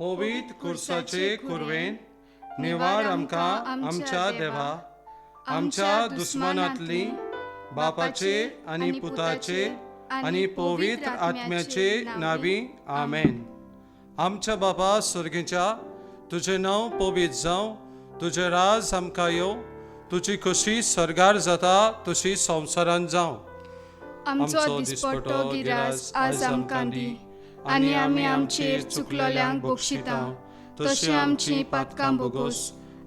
पवित्र खुर्साचे कुरवेन निवार आमकां आमच्या देवा, आमच्या दुस्मानांतली बापाचे आनी पुताचे आनी पवित्र आत्म्याचे नावी आमेन. आमच्या बापा स्वर्गीच्या, तुझे नांव पवित्र जावं, तुझे राज आमकां येवं, तुजी कशी स्वर्गार जाता तशी संवसारांत जावं. आमचो दिसपटो गिरास आज आमकां दी, आनी आमी आमचेर चुकलोल्यांक बक्षिता, तशी आमची पातकां बोगोस,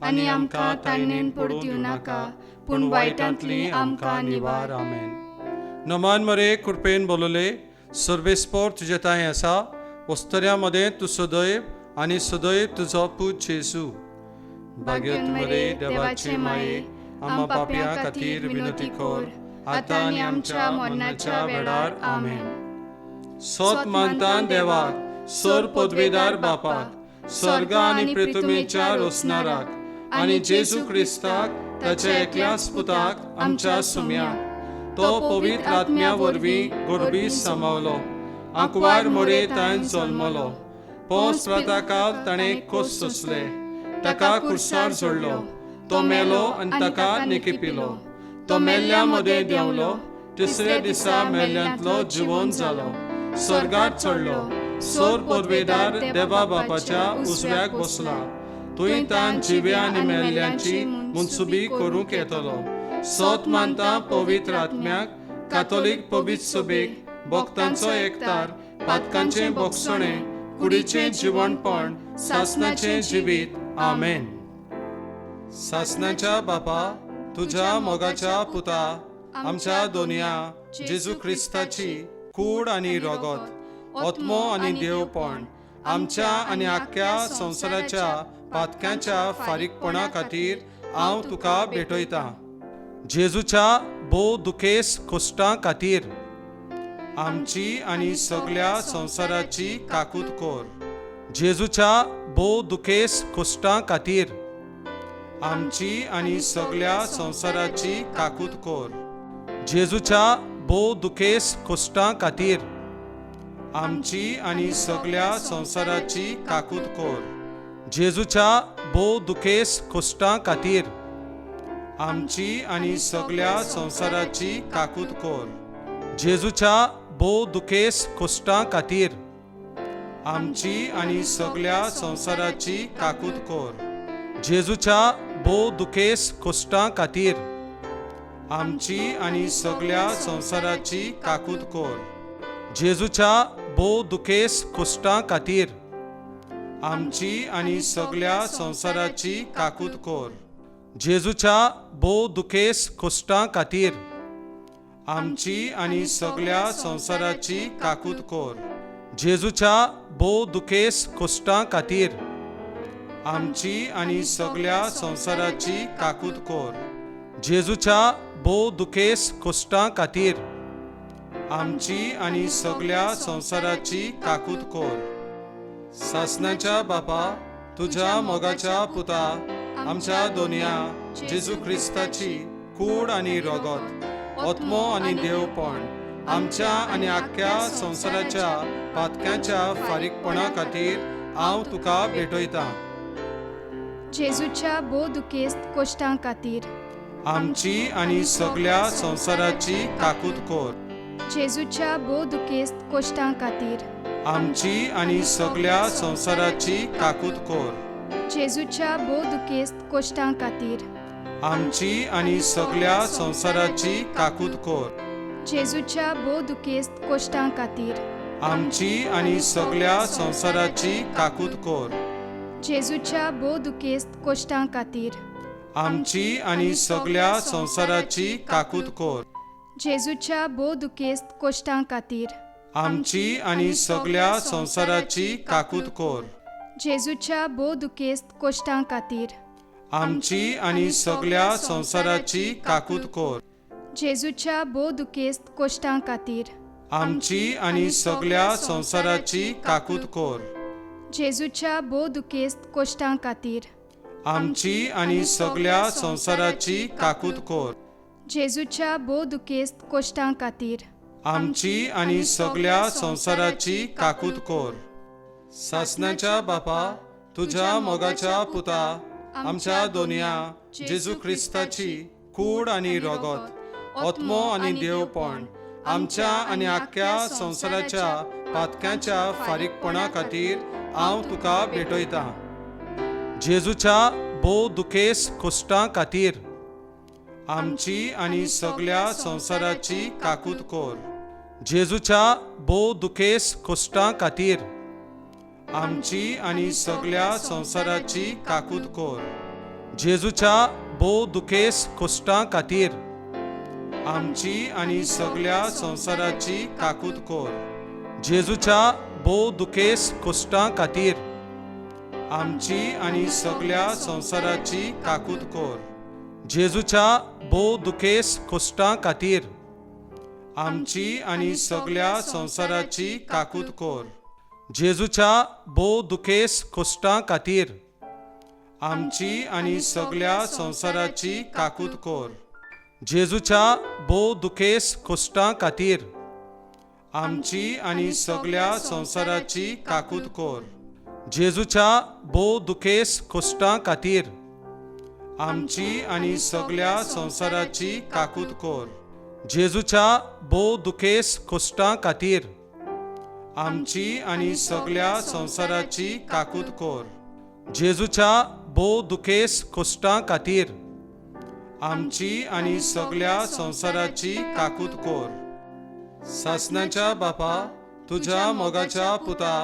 आनी आमकां ताळणेन पडूं दिवं नाका, पूण वायटांतली आमकां निवार. आमेन. नमान मरे कृपेन बोलले, सर्वेस्पोर तुजे ताय आसा, वस्तऱ्या मध्ये तू सदैव आनी सदैव तुजो पूत जेजू. भाग्यवंत मरे देवाचे माये, आम्हा पापियां खातीर विनंती कर, आतां आनी आमच्या मरणाच्या वेळार आमेन. सोत मानतां देवाक, सर पदवेदार बापाक, स्वर्ग आनी पृथ्वीच्या रोसणाराक, आनी जेजू क्रिस्ताक ताच्या एकल्याच पुताक आमच्या सुम्याक, तो पवित्र आत्म्या वरवीं गोरबी सामावलो, आंकवार मोरे तान जल्मलो, पोंस प्राताकाल ताणें खोस सोंसले, ताका खुर्सार जोडलो, तो मेलो आनी ताका निकिपिलो, तो मेल्ल्या मदें देंवलो, तिसऱ्या दिसा मेल्ल्यांतलो जिवंत जालो, स्वर्गार चडलो, सोर पदवेदार देवा बापाच्या उजव्याक बसला, तुय तान जिव्या आनी मेल्ल्यांची मुनसुबी करूंक येतलो. सोत मानता पवित्र आत्म्याक, कातोलीक पवित्र सभेक, भक्तांचो एकतार, पातकांचे बोगसणे, कुडीचें जिवणपण, सासणाचें जिवीत. आमेन. सासणाच्या बापा, तुझ्या मोगाच्या पुता, आमच्या दोनया जेजू क्रिस्ताची कूड आनी रगत, आत्मो आनी देवपण, आमच्या आनी आख्ख्या संवसाराच्या पातक्यांच्या फारीकपणा खातीर हांव तुका भेटयतां. जेजूच्या भोव दुखेस कश्टां खातीर आमची आनी सगळ्या संवसाराची काकूत कर. जेजूच्या भोव दुखेस कश्टां खातीर आमची आनी सगळ्या संवसाराची काकूत कर. जेजूच्या भोव दुखेस कश्टां खातीर आमची आनी सगळ्या संवसाराची काकूत कर. जेजूच्या भोव दुखेस कश्टां खातीर आमची आनी सगळ्या संवसाराची काकूत कर. जेजूच्या भोव दुखेस कश्टां खातीर आमची आनी सगळ्या संवसाराची काकूत कर. जेजूच्या भोव दुखेस कश्टां खातीर आमची आनी सगळ्या संवसाराची काकूत कर. जेजूच्या भोव दुखेस कश्टां खातीर आमची आनी सगळ्या संवसाराची काकूत कर. जेजूच्या भोव दुखेस कश्टां खातीर आमची आनी सगळ्या संवसाराची काकूत कर. जेजूच्या भोव दुखेस कश्टां खातीर आमची आनी सगळ्या संवसाराची काकूत कर. जेजूच्या भोव दुखेस कश्टां खातीर आमची आनी सगळ्या संवसाराची काकूत कर. सासणाच्या बापा, तुझ्या मोगाच्या पुता, आमच्या दोनया जेजू क्रिस्ताची कूड आनी रगत, आत्मो आनी देवपण, आमच्या आनी आख्ख्या संवसाराच्या पातक्यांच्या फारीकपणा खातीर हांव तुका भेटयतां. जेजूच्या भोव दुखेस कश्टां खातीर आमची आनी सगळ्या संवसाराची काकूत कर. जेजूच्या भोव दुखेस कश्टां खातीर आमची आनी सगळ्या संवसाराची काकूत कर. जेजूच्या भोव दुखेस कश्टां खातीर आमची आनी सगळ्या संवसाराची काकूत कर. जेजूच्या भोव दुखेस कश्टां खातीर आमची आनी सगळ्या संवसाराची काकूत कर. जेजूच्या भोव दुखेस कश्टां खातीर आमची आनी सगळ्या संवसाराची काकूत कर. जेजूच्या भोव दुखेस कश्टां खातीर आमची आनी सगळ्या संवसाराची काकूत कर. जेजूच्या भोव दुखेस कश्टां खातीर आमची आनी सगळ्या संवसाराची काकूत कर. जेजूच्या भोव दुखेस कश्टां खातीर आमची आनी सगळ्या संवसाराची काकूत कर. जेजूच्या भोव दुखेस कश्टां खातीर आमची आनी सगळ्या संवसाराची काकूत कर. जेजूच्या भोव दुखेस कश्टां खातीर आमची आनी सगळ्या संवसाराची काकूत कर. सासणाच्या बापा तुझ्या मोगाच्या पुता आमच्या दोनया जेजू ख्रिस्ताची कूड आणि रगत आत्मो आणि देवपण आमच्या आणि आख्या संवसाराच्या पातक्यांच्या फारीकपणा खातीर हांव तुका भेटयता. जेजूच्या भोव दुखेस कश्टां खातीर आमची आणि सगळ्या संवसाराची काकूत कोर. जेजूच्या भोव दुखेस कश्टां खातीर आमची आणि सगळ्या संवसाराची काकूत कोर. जेजूच्या भोव दुखेस कश्टां खातीर आमची आणि सगळ्या संवसाराची काकूत कोर. जेजूच्या भोव दुखेस कश्टां खातीर आमची आणि सगळ्या संवसाराची काकूत कोर. जेजूच्या भोव दुखेस कश्टां खातीर आमची आणि सगळ्या संवसाराची काकूत कोर. जेजूच्या भोव दुखेस कश्टां खातीर आमची आणि सगळ्या संवसाराची काकूत कोर. जेजूच्या भोव दुखेस कश्टां खातीर आमची आणि सगळ्या संवसाराची काकूत कोर. जेजूच्या भोव दुखेस कश्टां खातीर आमची आणि सगळ्या संवसाराची काकूत कोर. जेजूच्या भोव दुखेस कश्टां खातीर आमची आणि सगळ्या संवसाराची काकूत कोर. जेजूच्या भोव दुखेस कश्टां खातीर आमची आणि सगळ्या संवसाराची काकूत कोर. सासणाच्या बापा तुझ्या मोगाच्या पुता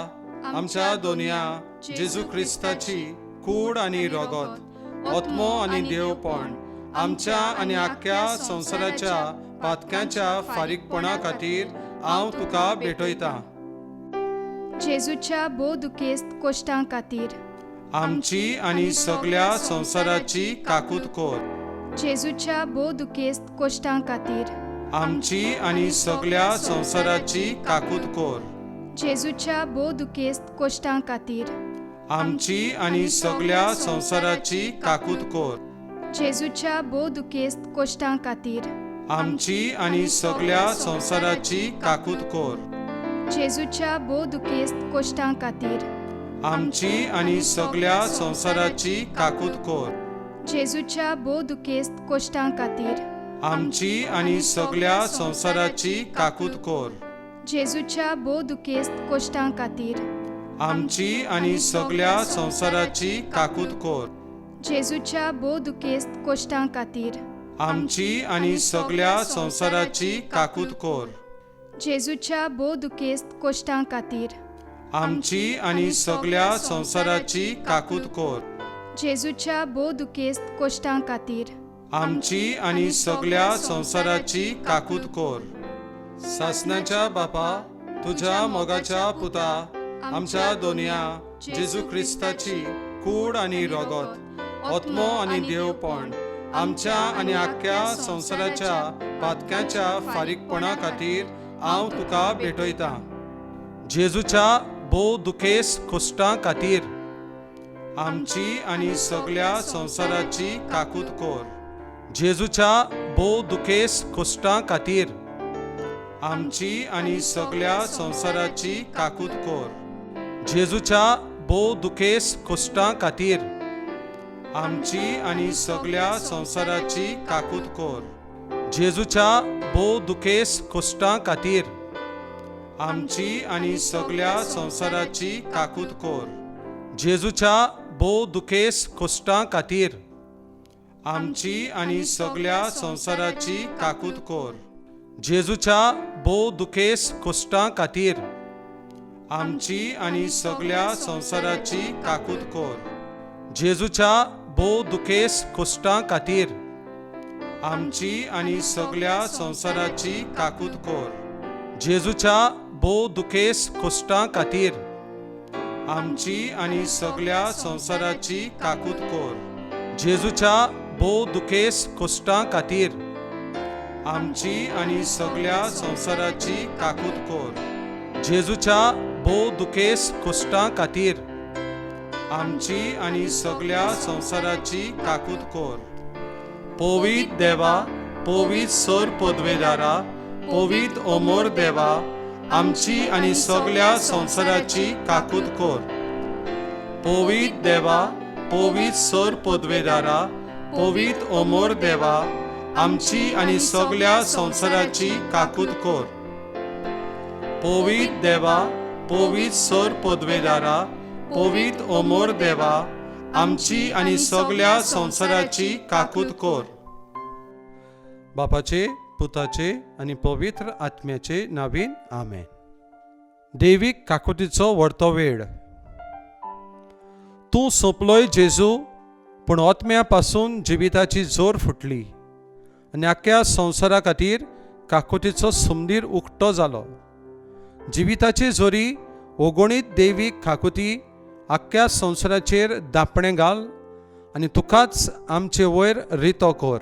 आमच्या दोनया जेजू ख्रिस्ताची कूड आणि रगत आत्मो आणि देवपण आमच्या आणि आख्या संवसाराच्या पातक्यांच्या फारीकपणा खातीर हांव तुका भेटयता. जेजूच्या भोव दुखेस कश्टां खातीर आमची आणि सगळ्या संवसाराची काकूत कोर. जेजूच्या भोव दुखेस कश्टां खातीर आमची आणि सगळ्या संवसाराची काकूत कोर. जेजूच्या भोव दुखेस कश्टां खातीर आमची आणि सगळ्या संवसाराची काकूत कोर. जेजूच्या भोव दुखेस कश्टां खातीर आमची आणि सगळ्या संवसाराची काकूत कोर. जेजूच्या भोव दुखेस कश्टां खातीर आमची आणि सगळ्या संवसाराची काकूत कोर. जेजूच्या भोव दुखेस कश्टां खातीर आमची आणि सगळ्या संवसाराची काकूत कोर. जेजूच्या भोव दुखेस कश्टां खातीर आमची आणि सगळ्या संवसाराची काकूत कोर. जेजूच्या भोव दुखेस कश्टां खातीर आमची आणि सगळ्या संवसाराची काकूत कोर. जेजूच्या भोव दुखेस कश्टां खातीर आमची आणि सगळ्या संवसाराची काकूत कोर. जेजूच्या भोव दुखेस कश्टां खातीर आमची आणि सगळ्या संवसाराची काकूत कोर. सासणाच्या बापा तुझ्या मोगाच्या पुता आमच्या दोनया जेजू ख्रिस्ताची कूड आणि रगत आत्मो आणि देवपण आमच्या आणि आख्या संवसाराच्या पातक्यांच्या फारीकपणा खातीर हांव तुका भेटयता. जेजूच्या भोव दुखेस कश्टां खातीर आमची आणि सगळ्या संवसाराची काकूत कोर. जेजूच्या भोव दुखेस कश्टां खातीर आमची आणि सगळ्या संवसाराची काकूत कोर. जेजूच्या भोव दुखेस कश्टां खातीर आमची आणि सगळ्या संवसाराची काकूत कोर. जेजूच्या भोव दुखेस कश्टां खातीर आमची आणि सगळ्या संवसाराची काकूत कोर. जेजूच्या भोव दुखेस कश्टां खातीर आमची आणि सगळ्या संवसाराची काकूत कोर. जेजूच्या भोव दुखेस कश्टां खातीर आमची आणि सगळ्या संवसाराची काकूत कोर. जेजूच्या भोव दुखेस कश्टां खातीर आमची आणि सगळ्या संवसाराची काकूत कोर. जेजूच्या भोव दुखेस कश्टां खातीर आमची आणि सगळ्या संवसाराची काकूत कोर. जेजूच्या भोव दुखेस कश्टां खातीर आमची आणि सगळ्या संवसाराची काकूत कोर. जेजूच्या भोव दुखेस कश्टां खातीर आमची आणि सगळ्या संवसाराची काकूत कोर. पवित देवा, पवित सर पदवेदारा, पवित अमर देवा, आमची आनी सगळ्या संवसाराची काकूट कर. पवित्र देवा, पवित्र सर पदवेदारा, पवित्र अमोर देवा, आमची आनी सगळ्या संवसाराची काकूट कर. पवित्र देवा, पवित्र सर पदवेदारा, पवित्र अमोर देवा, आमची आनी सगळ्या संवसाराची काकूट कर. बापाचे, पुताचे आनी पवित्र आत्म्याचे नावीन आमेन. देवीक काकुतीचो व्हडतो वेळ. तूं सोंपलोय जेजू, पूण आत्म्या पासून जिविताची जोर फुटली आनी आख्या संवसारा खातीर काकुतीचो सुमदीर उक्तो जालो. जिविताची जोरी ओगोणीत देवीक काकुती आख्या संवसाराचेर दापणें घाल आनी तुकाच आमचे वयर रितो कर.